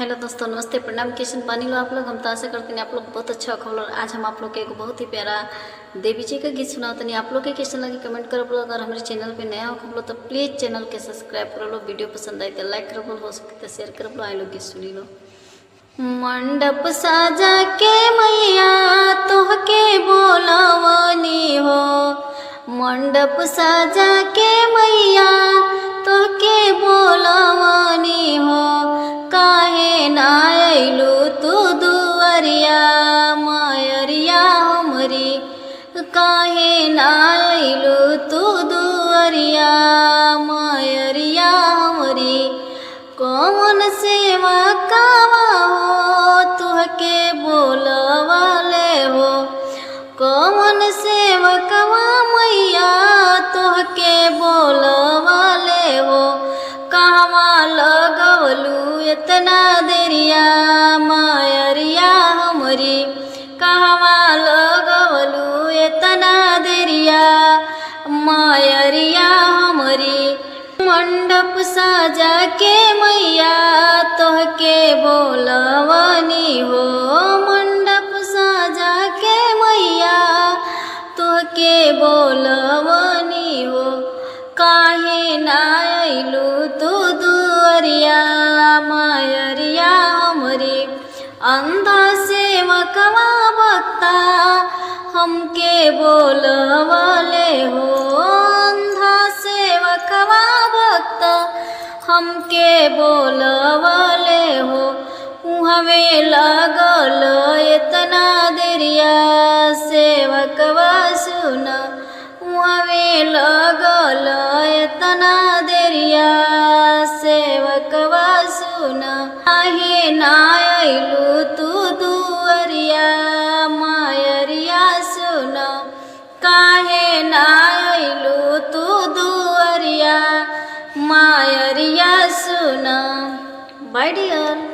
Hello दोस्तों, नमस्ते, प्रणाम। किशन पानी लो आप लोग। हम तो आशा करते हैं आप लोग बहुत अच्छा खबर। आज हम आप लोग के एक बहुत ही प्यारा देवी जी का गीत सुनाते नहीं। आप लोग के कैसे लगे कमेंट करो। अगर हमारे चैनल पे नया हो खबर तो प्लीज़ चैनल के सब्सक्राइब कर लो। वीडियो पसंद आई तो लाइक कर लो, हो सके तो शेयर कर लो। आई लोग गीत सुनी लो। मंडप साजा के मैया तोहके बोलवनी हो, मंडप साजा के मैया तोहके बोलवनी हो। काहे ना अइलू तू दुअरिया मायरिया हमरी, काहे ना अइलू तू दुअरिया मायरिया हमरी। कौन सेवा कावा हो तुहके बोलवाले हो, कौन सेवकवा मैया तुहके बोलवाले हो। कहवा लगवलू इतना देरिया मायरिया हमरी, कहवा लगवलू इतना देरिया मायरिया हमरी। मंडप साजा के मैया तोहके बोलवनी हो, मंडप साजा के मैया तोहके बोलवनी हो। काहे ना अइलू तू दुअरिया मायरिया हमरी। अंधा सेवकवा भक्ता हमके बोलवाले हो, अंधा सेवकवा भक्ता हमके बोलवाले हो। उहवे लगल इतना देरिया सेवकवा सुन, उहवे लगल इतना देरिया सेवकवा सुन। काहे ना अइलू तू दुअरिया मायरिया सुन, काहे ना अइलू तू दुअरिया मायरिया सुन। Bye Deere.